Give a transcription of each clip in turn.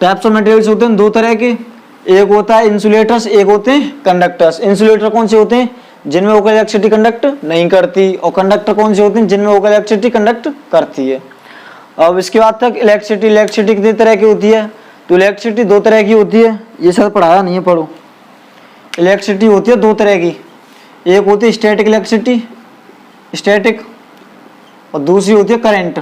Types of materials होते हैं दो तरह के, एक होता है इंसुलेटर्स, एक होते हैं कंडक्टर्स। इंसुलेटर कौन से होते हैं? जिनमें वोकल इलेक्ट्रिसिटी कंडक्ट नहीं करती। और कंडक्टर कौन से होते हैं? जिनमें वोकल इलेक्ट्रिसिटी कंडक्ट करती है। अब इसके बाद तक इलेक्ट्रिसिटी कितने तरह की होती है? तो इलेक्ट्रिसिटी दो तरह की होती है, ये सर पढ़ाया नहीं है, पढ़ो। इलेक्ट्रिसिटी होती है दो तरह की, एक होती है स्टैटिक इलेक्ट्रिसिटी, स्टैटिक, और दूसरी होती है करंट।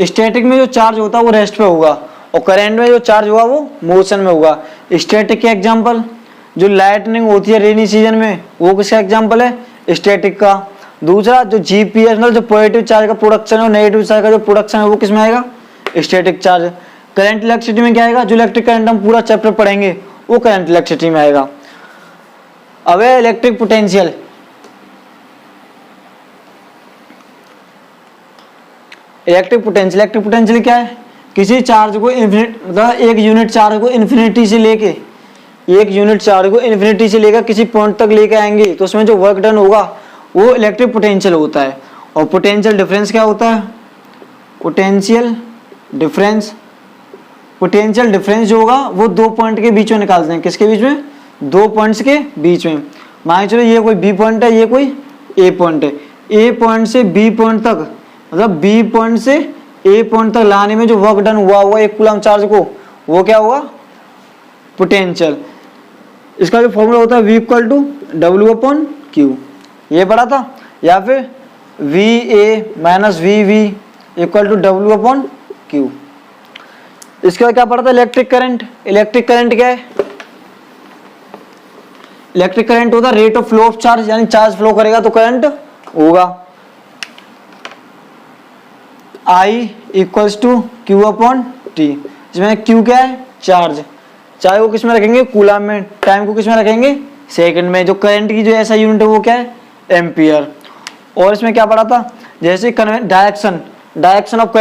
स्टैटिक में जो चार्ज होता है वो रेस्ट पे होगा, और करंट में जो चार्ज होगा वो मोशन में होगा। स्टैटिक के एग्जांपल, जो लाइटनिंग होती है रेनी सीजन में, वो किसका एग्जांपल है? स्टैटिक का। दूसरा जो जीपीएस मतलब जो पॉजिटिव चार्ज का प्रोडक्शन है और नेगेटिव चार्ज का जो प्रोडक्शन है वो किसमें आएगा? Static charge. करंट इलेक्ट्रिसिटी में क्या आएगा? जो इलेक्ट्रिक करंट हम पूरा चैप्टर पढ़ेंगे वो करंट इलेक्ट्रिसिटी में आएगा। अब है इलेक्ट्रिक पोटेंशियल। इलेक्ट्रिक पोटेंशियल क्या है? किसी चार्ज को मतलब एक यूनिट चार्ज को इन्फिनिटी से लेकर किसी पॉइंट तक लेके आएंगे तो उसमें जो वर्क डन होगा वो इलेक्ट्रिक पोटेंशियल होता है। और पोटेंशियल डिफरेंस क्या होता है? पोटेंशियल डिफरेंस जो होगा वो दो पॉइंट के बीच में निकालते हैं। किसके बीच में? दो पॉइंट्स के बीच में। मान चलो ये कोई बी पॉइंट है, ये कोई ए पॉइंट है। ए पॉइंट से बी पॉइंट तक, मतलब बी पॉइंट से ए पॉइंट तक लाने में जो वर्क डन हुआ होगा एक कूलम चार्ज को, वो क्या होगा? पोटेंशियल। इसका जो फॉर्मूला होता है V इक्वल टू W/Q, ये पढ़ा था। या फिर VA minus VV equal to W/Q। इसके बाद क्या पढ़ा था? इलेक्ट्रिक करंट क्या है? इलेक्ट्रिक करंट होता है rate of flow of charge, यानी चार्ज फ्लो करेगा तो करंट होगा। I इक्वल्स टू Q/T, इसमें Q क्या है? चार्ज को किस में रखेंगे? कूलम में। टाइम को किस में रखेंगे? सेकंड में। जो करंट की जो ऐसा यूनिट है वो क्या है? एम्पियर। और इसमें क्या पढ़ा था? जैसे डायरेक्शन ऑफ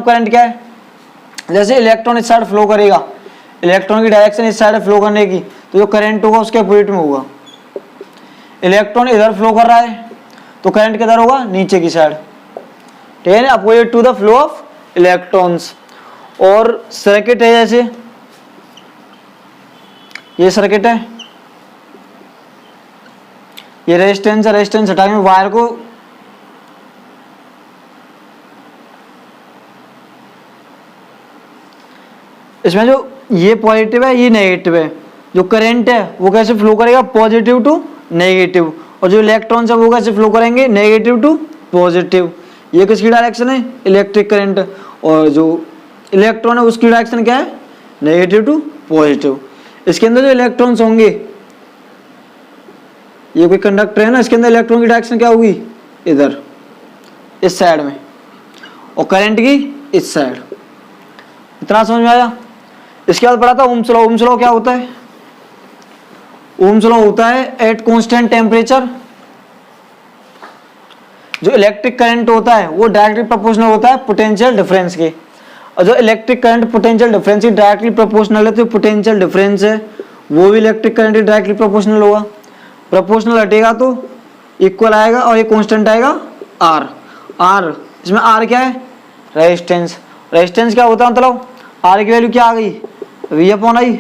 करंट क्या है? जैसे इलेक्ट्रॉन इस साइड फ्लो करेगा, इलेक्ट्रॉन की डायरेक्शन इस साइड फ्लो करने की, तो जो करंट होगा उसके अपोजिट में होगा। इलेक्ट्रॉन इधर फ्लो कर रहा है तो करंट किधर होगा? नीचे की साइड, ठीक है ना, opposite to the flow of electrons. और सर्किट है, जैसे ये सर्किट है, ये रेजिस्टेंस है, रेजिस्टेंस हटा के वायर को इसमें जो ये पॉजिटिव है ये नेगेटिव है, जो करंट है वो कैसे फ्लो करेगा, पॉजिटिव टू नेगेटिव, और जो इलेक्ट्रॉन्स है वो कैसे फ्लो करेंगे, नेगेटिव टू पॉजिटिव। ये किसकी डायरेक्शन है, इलेक्ट्रिक करंट, और जो इलेक्ट्रॉन है उसकी डायरेक्शन क्या है, नेगेटिव टू पॉजिटिव। इसके अंदर जो इलेक्ट्रॉन्स होंगे, ये कोई कंडक्टर है ना, इसके अंदर इलेक्ट्रॉन की डायरेक्शन क्या होगी, इधर इस साइड में, और करंट की इस साइड। इतना समझ में आया। इसके बाद पढ़ा था ओम्स लॉ। ओम्स लॉ क्या होता है, ओम्स लॉ होता है एट कांस्टेंट टेम्परेचर जो इलेक्ट्रिक करंट होता है वो डायरेक्टली प्रोपोर्शनल होता है पोटेंशियल डिफरेंस के, और जो इलेक्ट्रिक करंट पोटेंशियल डिफरेंस की डायरेक्टली प्रोपोर्शनल है तो पोटेंशियल डिफरेंस है वो भी इलेक्ट्रिक करंट डायरेक्टली प्रोपोर्शनल होगा। प्रोपोर्शनल हटेगा तो इक्वल आएगा, और ये कांस्टेंट आएगा आर। आर इसमें आर क्या है, रेजिस्टेंस। रेजिस्टेंस क्या होता है, मतलब आर की वैल्यू क्या आ गई, वी अपॉन आई,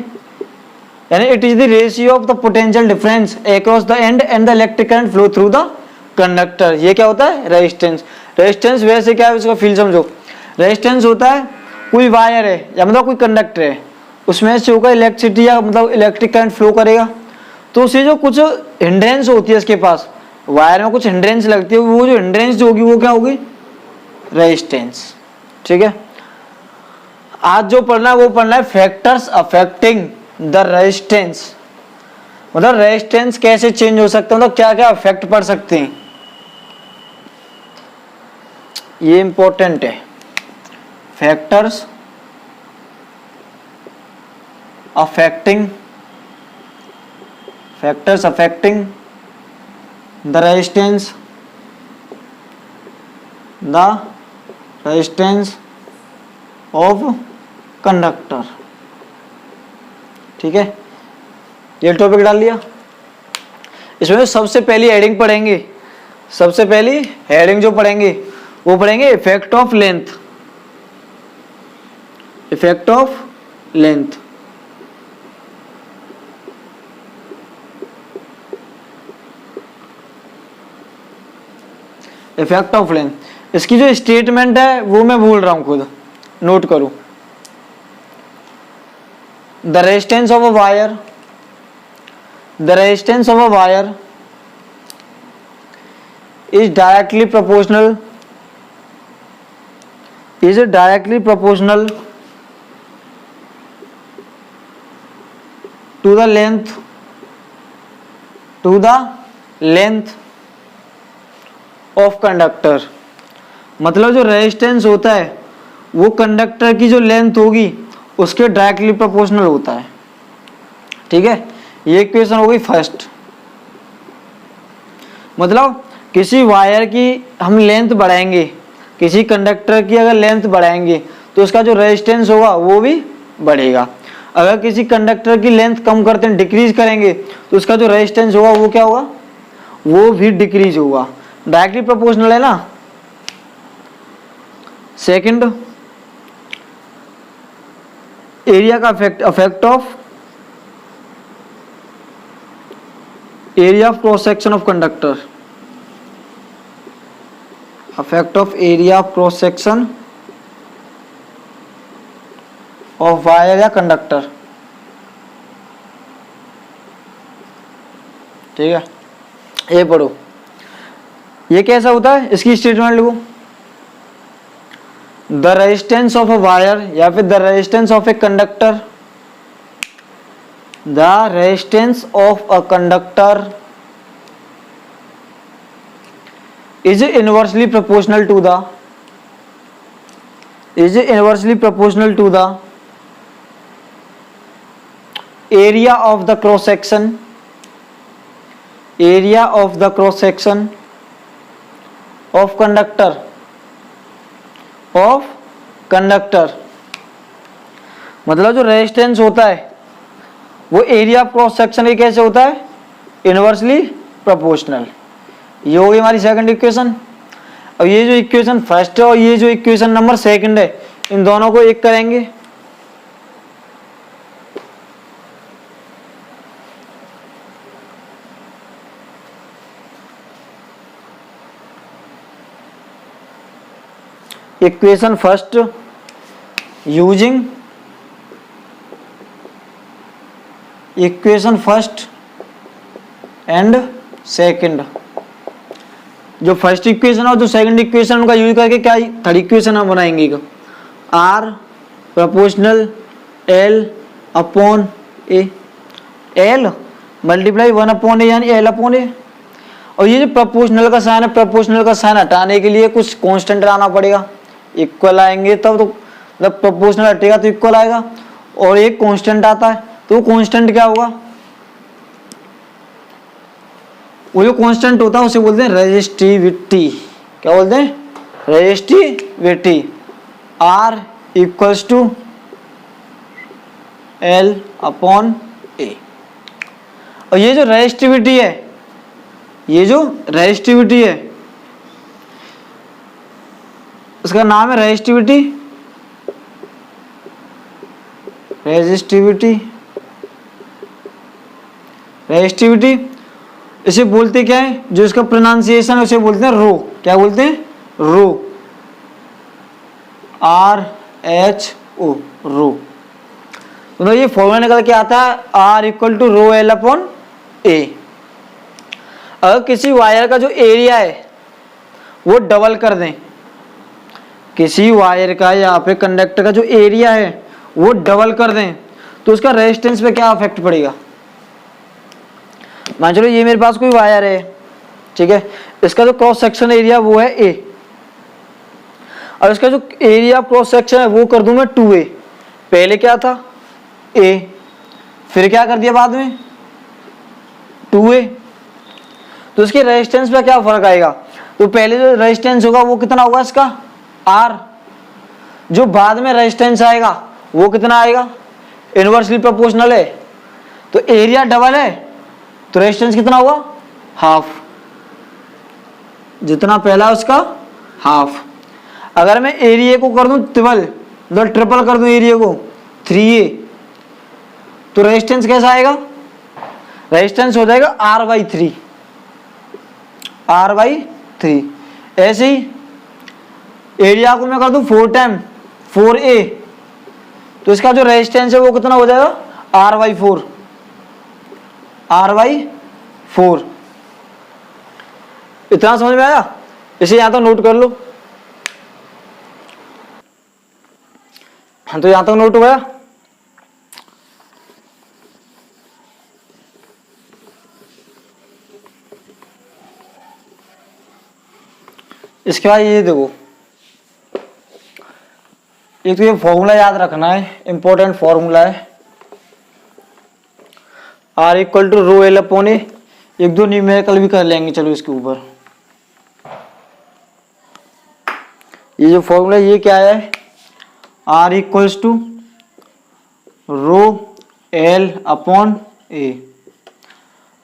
यानी it is the ratio of the potential difference across the end and the electric current flow through the conductor. ये क्या होता है, रेजिस्टेंस। रेजिस्टेंस वैसे क्या है, उसका फील समझो। रेजिस्टेंस होता है कोई वायर है या मतलब कोई कंडक्टर है, उसमें से होकर इलेक्ट्रिसिटी या मतलब इलेक्ट्रिक करंट फ्लो करेगा, तो उसे जो कुछ हिंड्रेंस होती है इसके पास, वायर में कुछ हिंड्रेंस लगती है, वो जो हिंड्रेंस होगी वो क्या होगी, रेजिस्टेंस। ठीक है, आज जो पढ़ना है वो पढ़ना है फैक्टर्स अफेक्टिंग द रेजिस्टेंस, मतलब रेजिस्टेंस कैसे चेंज हो सकता है, मतलब क्या क्या इफेक्ट पड़ सकते हैं, ये इंपॉर्टेंट है। Factors affecting the resistance of conductor. ठीक है, ये टॉपिक डाल लिया। इसमें सबसे पहली हेडिंग पढ़ेंगे, सबसे पहली हेडिंग जो पढ़ेंगे वो पढ़ेंगे effect of length. Effect of length, effect of length. इसकी जो स्टेटमेंट है वो मैं भूल रहा हूं, खुद नोट करो। The resistance of a wire, the resistance of a wire is directly proportional to the length of conductor। मतलब जो रेजिस्टेंस होता है वो कंडक्टर की जो लेंथ होगी उसके डायरेक्टली प्रोपोर्शनल होता है। ठीक है, ये इक्वेशन हो गई फर्स्ट। मतलब किसी वायर की हम लेंथ बढ़ाएंगे, किसी कंडक्टर की अगर लेंथ बढ़ाएंगे तो उसका जो रेजिस्टेंस होगा वो भी बढ़ेगा। अगर किसी कंडक्टर की लेंथ कम करते हैं, डिक्रीज करेंगे, तो उसका जो रेजिस्टेंस होगा वो क्या होगा, वो भी डिक्रीज होगा। डायरेक्टली प्रोपोर्शनल है ना। सेकंड, एरिया का affect of area of cross section of conductor, effect of area of cross section of wire या कंडक्टर। ठीक है, ये पढ़ो। ये कैसा होता है, इसकी स्टेटमेंट लिखो। The resistance of a wire या फिर the resistance of a conductor, the resistance of a conductor is inversely proportional to the area of the cross section of conductor। मतलब जो रेजिस्टेंस होता है वो एरिया ऑफ क्रॉस सेक्शन के कैसे होता है, इनवर्सली प्रोपोर्शनल। ये होगी हमारी सेकंड इक्वेशन। अब ये जो इक्वेशन फर्स्ट है और ये जो इक्वेशन नंबर सेकंड है, इन दोनों को एक करेंगे। Equation first using equation first and second. जो फर्स्ट इक्वेशन और जो सेकंड इक्वेशन उनका यूज करके क्या थर्ड इक्वेशन हम बनाएंगे, R proportional L upon A, L multiply 1/a यानी एल अपॉन ए। और ये जो प्रोपोर्शनल का साइन है, प्रोपोर्शनल का साइन हटाने के लिए कुछ कांस्टेंट लाना पड़ेगा, इक्वल आएंगे तब तो जब प्रोपोर्शनल हटेगा तो इक्वल आएगा, और एक कांस्टेंट आता है तो कांस्टेंट क्या होगा, वो जो कांस्टेंट होता है उसे बोलते हैं रेजिस्टिविटी। क्या बोलते हैं, resistivity. R equals to L upon A. और ये जो रेजिस्टिविटी है, ये जो रेजिस्टिविटी है उसका नाम है रेजिस्टिविटी, रेजिस्टिविटी, रेजिस्टिविटी। इसे बोलते क्या है, जो इसका प्रोनाउंसिएशन है उसे बोलते हैं रो। क्या बोलते हैं, रो, RHO, रो। तो ये फॉर्मूला निकल के आता है R equal to rho L upon A. अगर किसी वायर का जो एरिया है वो डबल कर दें, किसी वायर का यहाँ पे कंडक्टर का जो एरिया है वो डबल कर दें तो उसका रेजिस्टेंस पे क्या इफेक्ट पड़ेगा। मान चलो ये मेरे पास कोई वायर है, ठीक है, इसका जो क्रॉस सेक्शन एरिया वो है A, और इसका जो एरिया क्रॉस सेक्शन है वो कर दूं मैं 2A। पहले क्या था A, फिर क्या कर दिया बाद में 2A, तो इसके रेजिस्टेंस पे क्या फर्क आएगा। तो पहले जो रेजिस्टेंस होगा वो कितना होगा इसका R, जो बाद में रेजिस्टेंस आएगा वो कितना आएगा, इनवर्सली प्रोपोर्शनल है, तो एरिया डबल है तो रेजिस्टेंस कितना होगा, हाफ, जितना पहला उसका हाफ। अगर मैं एरिया को कर दूं ट्रिपल कर दूं एरिया को 3A, तो रेजिस्टेंस कैसा आएगा, रेजिस्टेंस हो जाएगा R/3, R/3। ऐसे ही एरिया को मैं कर दूं 4 टाइम 4A, तो इसका जो रेजिस्टेंस है वो कितना हो जाएगा R/4, R/4। इतना समझ में आया, इसे यहां तक नोट कर लो। हाँ, तो यहां तक नोट हो गया। इसके बाद ये देखो, एक तो ये फॉर्मूला याद रखना है, इंपॉर्टेंट फॉर्मूला है, R equal to rho L upon A. एक दो न्यूमेरिकल भी कर लेंगे चलो इसके ऊपर। ये जो फॉर्मूला ये क्या है, R equals to rho L upon A.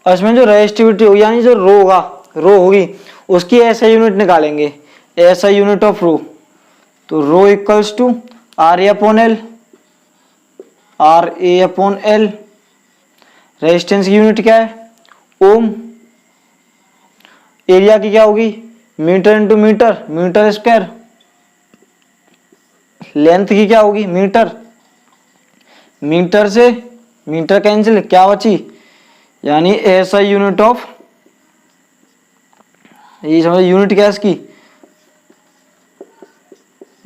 और इसमें जो रेजिस्टिविटी होगी यानी जो रो होगी उसकी ऐसा यूनिट निकालेंगे, ऐसा यूनिट ऑफ रो। तो rho equals to R A upon L, RA/L। Resistance की यूनिट क्या है, ओम। एरिया की क्या होगी, metre into metre, metre square. Length की क्या होगी, मीटर, मीटर से मीटर कैंसिल, क्या बची, यानी ऐसा यूनिट ऑफ, ये समझ यूनिट क्या है इसकी,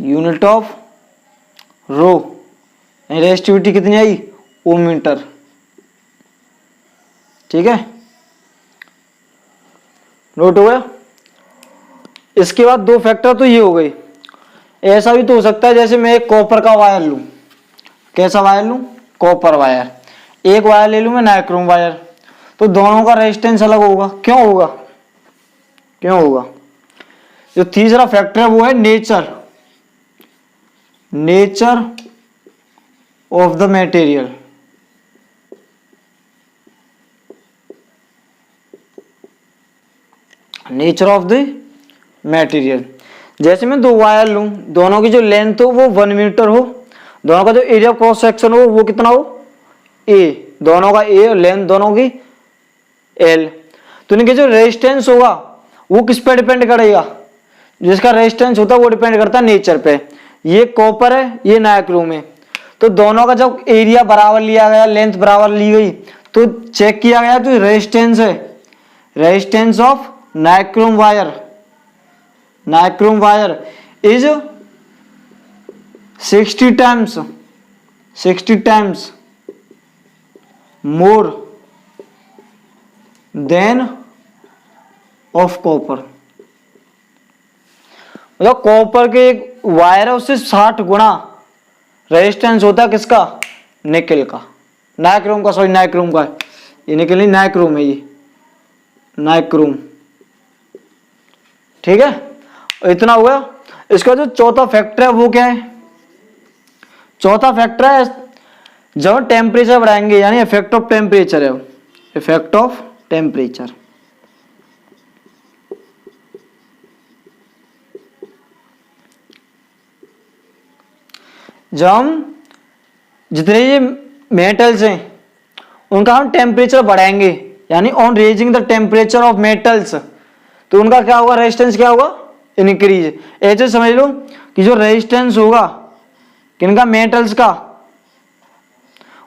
यूनिट ऑफ रो। रेजिस्टिविटी कितनी आई, ओम मीटर। ठीक है, नोट हो गया। इसके बाद दो फैक्टर तो ये हो गए। ऐसा भी तो हो सकता है जैसे मैं एक कॉपर का वायर लूं, कैसा वायर लूं, कॉपर वायर। एक वायर ले लूं मैं नाइक्रोम वायर, तो दोनों का रेजिस्टेंस अलग होगा। क्यों होगा, क्यों होगा। जो तीसरा फैक्टर है वो है nature, nature of the material. Nature of the material. जैसे मैं दो वायर लूं, दोनों की जो लेंथ हो वो 1 मीटर हो, दोनों का जो एरिया क्रॉस सेक्शन हो वो कितना हो, ए, दोनों का ए और लेंथ दोनों की एल। तो इनके जो रेजिस्टेंस होगा वो किस पे डिपेंड करेगा, जिसका रेजिस्टेंस होता है वो डिपेंड करता है नेचर पे। ये कॉपर है, ये नाइक्रोम है, तो दोनों का जब एरिया बराबर लिया गया, लेंथ बराबर ली गई, तो चेक किया गया तो रेजिस्टेंस है, resistance of nichrome wire is 60 times more than of copper. मतलब कॉपर के एक वायर है उससे 60 गुना रेजिस्टेंस होता है किसका, निकेल का, नाइक्रोम का, सॉरी नाइक्रोम का, ये निकेल नहीं, नाइक्रोम है, ये नाइक्रोम। ठीक है, इतना हुआ। इसका जो चौथा फैक्टर है वो क्या है, चौथा फैक्टर है जब टेम्परेचर बढ़ाएंगे, यानी इफेक्ट ऑफ टेम्परेचर है, इफेक्ट ऑफ टेम्परेचर। जब हम जितने ये मेटल्स हैं उनका हम टेम्परेचर बढ़ाएंगे, यानी on raising the temperature of metals, तो उनका क्या होगा, रेजिस्टेंस क्या होगा, इंक्रीज। ऐसे समझ लो कि जो रेजिस्टेंस होगा किनका, मेटल्स का,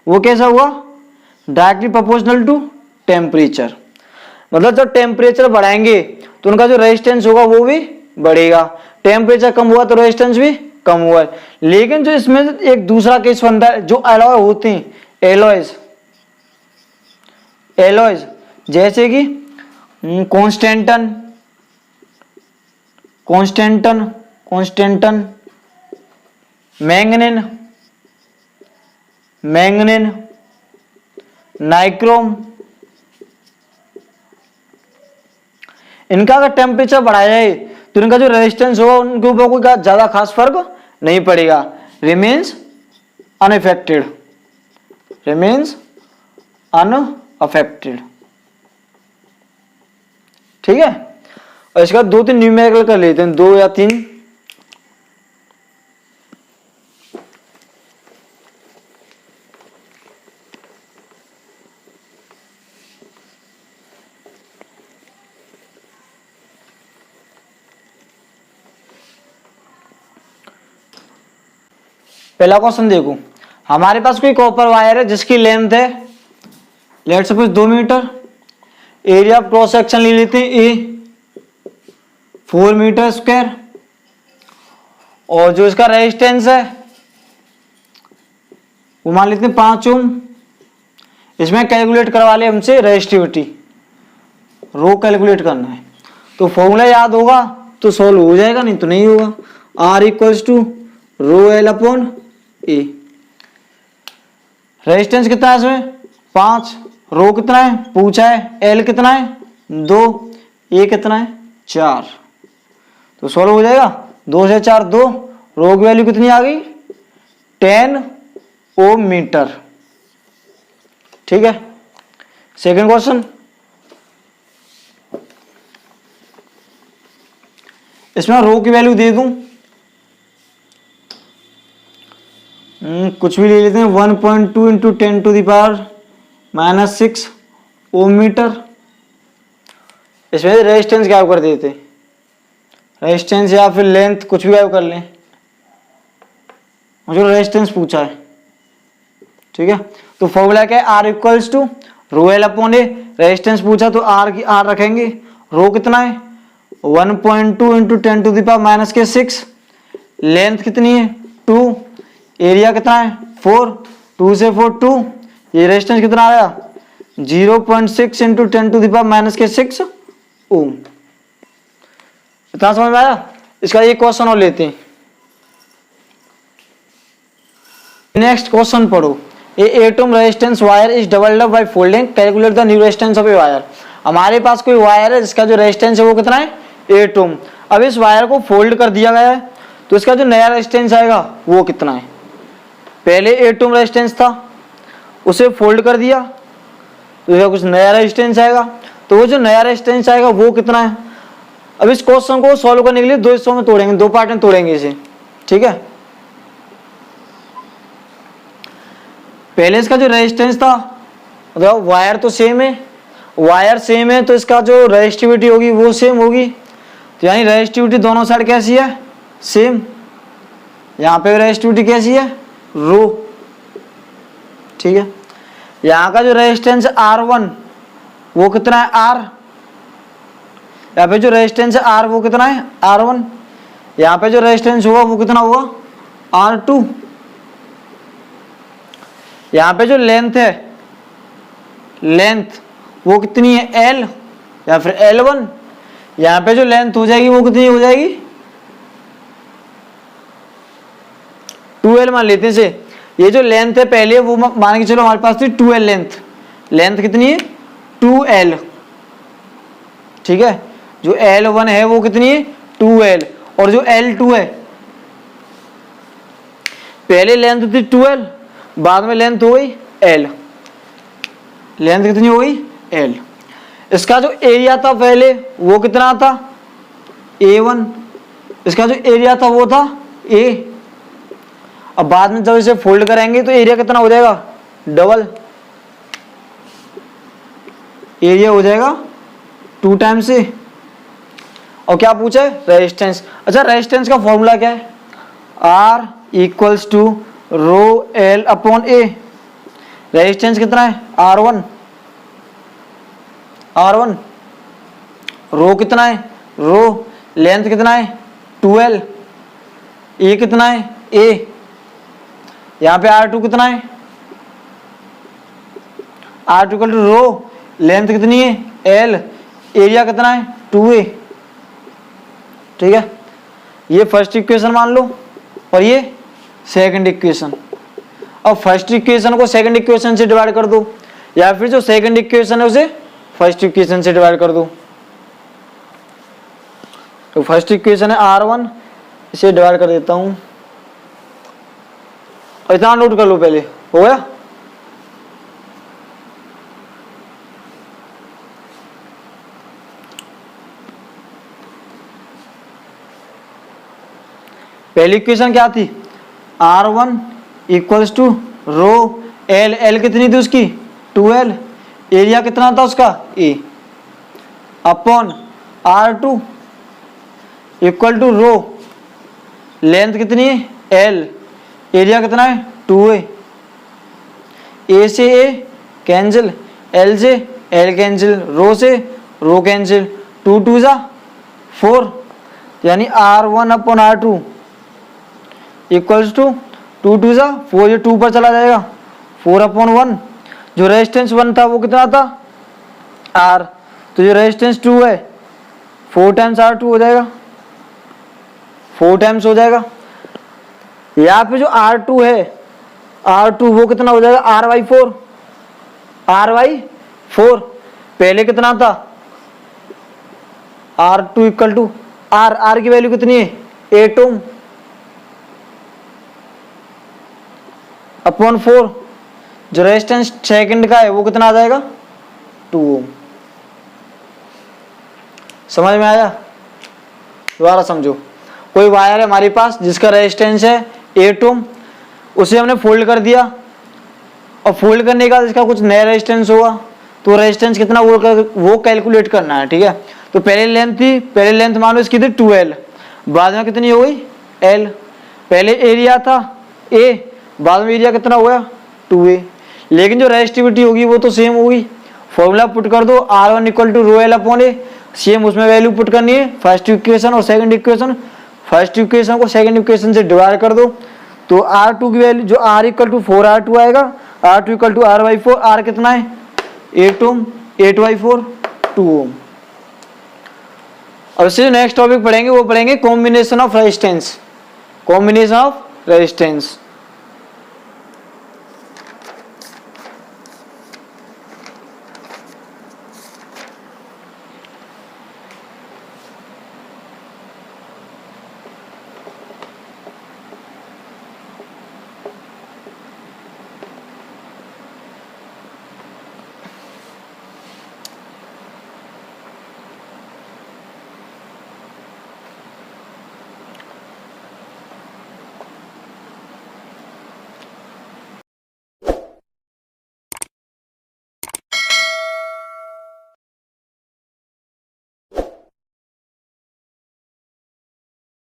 वो कैसा हुआ, डायरेक्टली प्रोपोर्शनल टू टेम्परेचर। मतलब जब टेम्परेचर बढ़ाएंगे तो उनका जो रेजिस्टेंस होगा वो भी बढ़ेगा, टेम्परेचर कम हुआ तो रेजिस्टेंस भी कम हुआ है। लेकिन जो इसमें एक दूसरा केस बनता है, जो एलॉय होते हैं, एलॉयज जैसे कि कॉन्स्टेंटन, मैंगनीन, नाइक्रोम, इनका अगर टेम्परेचर बढ़ाया जाए तो इनका जो रेजिस्टेंस होगा उनके ऊपर कोई ज्यादा खास फर्क नहीं पड़ेगा, रिमेन्स अनअफेक्टेड। ठीक है, और इसका 2-3 न्यूमेरिकल कर लेते हैं, 2 या 3। पहला क्वेश्चन देखो, हमारे पास कोई कॉपर वायर है जिसकी लेंथ है let's suppose 2 metre, area of cross section ले लेते हैं ए 4 मीटर स्क्वायर, और जो इसका रेजिस्टेंस है वो मान लेते हैं 5 ओम। इसमें कैलकुलेट करवा ले हमसे रेजिस्टिविटी, रो कैलकुलेट करना है, तो फॉर्मूला याद होगा तो सॉल्व हो जाएगा, नहीं तो नहीं होगा। R equals to rho L upon A. Resistance कितना है इसमें 5, रो कितना है पूछा है, एल कितना है 2, ए कितना है 4, तो सॉल्व हो जाएगा। 2 से 4 2, रो की वैल्यू कितनी आ गई 10 ओम मीटर। ठीक है, सेकंड क्वेश्चन, इसमें रो की वैल्यू दे दूं, कुछ भी ले लेते हैं, 1.2 into 10 to the power -6 ohm metre. इसमें रेजिस्टेंस क्या कर देते, रेजिस्टेंस या फिर लेंथ कुछ भी गायब कर लें, मुझे रेजिस्टेंस पूछा है। ठीक है, तो फॉर्मूला क्या है, R equals to rho L upon A, resistance पूछा तो R की R रखेंगे, रो कितना है 1.2 into 10 to the power -6, length कितनी है 2, एरिया कितना है 4, 2 से 4 2, ये रेजिस्टेंस कितना आया 0.6 इंटू 10 टू द पावर -6 ओम। इतना समझ में आया। इसका एक क्वेश्चन और लेते हैं, नेक्स्ट क्वेश्चन पढ़ो, a atom resistance wire is doubled up by folding, calculate the new resistance of a wire. हमारे पास कोई वायर है जिसका जो रेजिस्टेंस है वो कितना है 8 ओम। अब इस वायर को फोल्ड कर दिया गया है तो इसका जो नया रेजिस्टेंस आएगा वो कितना है, पहले 8 ओम रेजिस्टेंस था उसे फोल्ड कर दिया तो इसका कुछ नया रेजिस्टेंस आएगा, तो वो जो नया रेजिस्टेंस आएगा वो कितना है। अब इस क्वेश्चन को सॉल्व करने के लिए 2 हिस्सों में तोड़ेंगे, 2 पार्ट में तोड़ेंगे इसे। ठीक है, पहले इसका जो रेजिस्टेंस था, मतलब वायर तो सेम है, वायर सेम है तो इसका जो रेजिस्टिविटी होगी वो सेम होगी, तो यानी रेजिस्टिविटी दोनों साइड कैसी है, सेम। यहाँ पे रेजिस्टिविटी कैसी है, रो, ठीक है। यहाँ का जो रेजिस्टेंस R1 वो कितना है, R। यहाँ पे जो रेजिस्टेंस है R वो कितना है, R1। यहाँ पे जो रेजिस्टेंस हुआ वो कितना हुआ, R2। यहाँ पे जो लेंथ है, लेंथ वो कितनी है, L या फिर L1। यहाँ पे जो लेंथ हो जाएगी वो कितनी हो जाएगी, 2L मान लेते हैं से। ये जो लेंथ है पहले वो मान के चलो हमारे पास थी 2L लेंथ। लेंथ कितनी है, 2L, ठीक है। जो L1 है वो कितनी है, 2L। और जो L2 है, पहले लेंथ थी 2L, बाद में लेंथ हो गई L। लेंथ कितनी हो गई, L। इसका जो एरिया था पहले वो कितना था, A1। इसका जो एरिया था वो था A। अब बाद में जब इसे फोल्ड करेंगे तो एरिया कितना हो जाएगा, डबल। एरिया हो जाएगा 2 टाइम्स A। और क्या पूछा है, रेजिस्टेंस। अच्छा, रेजिस्टेंस का फॉर्मूला क्या है, R equals to rho L upon A। Resistance कितना है, R1। रो कितना है, रो। लेंथ कितना है, 2L। A कितना है, A। यहाँ पे R2 कितना है, R2 equal to rho, length कितनी है, L। एरिया कितना है, 2A, ठीक है। ये फर्स्ट इक्वेशन मान लो और ये सेकंड इक्वेशन। अब फर्स्ट इक्वेशन को सेकंड इक्वेशन से डिवाइड कर दो, या फिर जो सेकंड इक्वेशन है उसे फर्स्ट इक्वेशन से डिवाइड कर दो। तो फर्स्ट इक्वेशन है R1, इसे डिवाइड कर देता हूं। इतना नोट कर लो पहले, हो गया। पहली इक्वेशन क्या थी, R1 equals to rho L। L कितनी थी उसकी, 2L। एरिया कितना था उसका, A, upon R2 equal to rho, length कितनी है, L। एरिया कितना है, 2A। A से A कैंसिल, L से L कैंसिल, रो से रो कैंसिल, 2 2 जा 4। यानी R1 upon R2 equals to 2 2 जा 4, ये 2 पर चला जाएगा, 4 अपॉन 1। जो रेजिस्टेंस 1 था वो कितना था, R। तो जो रेजिस्टेंस 2 है 4 टाइम्स R2 हो जाएगा, 4 टाइम्स हो जाएगा। यहाँ पे जो R2 है, R2 वो कितना हो जाएगा, R/4। R/4 पहले कितना था, R2 इक्वल टू R की वैल्यू कितनी है, 8 ओम अपॉन 4। जो रेजिस्टेंस सेकंड का है वो कितना आ जाएगा, 2 ओम। समझ में आया, दोबारा समझो। कोई वायर है हमारे पास जिसका रेजिस्टेंस है 8 ओम, उसे हमने फोल्ड कर दिया, और फोल्ड करने के बाद इसका कुछ नया रेजिस्टेंस होगा, तो रेजिस्टेंस कितना वो कैलकुलेट करना है, ठीक है। तो पहले लेंथ थी, पहले लेंथ मान लो इसकी थी 2L, बाद में कितनी हो गई, L। पहले एरिया था A, बाद में एरिया कितना हो गया, 2A। लेकिन जो रेजिस्टिविटी होगी वो तो सेम होगी। फॉर्मूला पुट कर दो, R1 equal to rho L upon A, same उसमें वैल्यू पुट करनी है, फर्स्ट इक्वेशन और सेकंड इक्वेशन। फर्स्ट इक्वेशन को सेकंड इक्वेशन से डिवाइड कर दो, तो R2 की वैल्यू जो R इक्वल टू 4R2 आएगा, R2 equal to R/4। R कितना है, 8 ओम, 8/4 2 ओम। अब इससे नेक्स्ट टॉपिक पढ़ेंगे वो पढ़ेंगे combination of resistance, combination of resistance.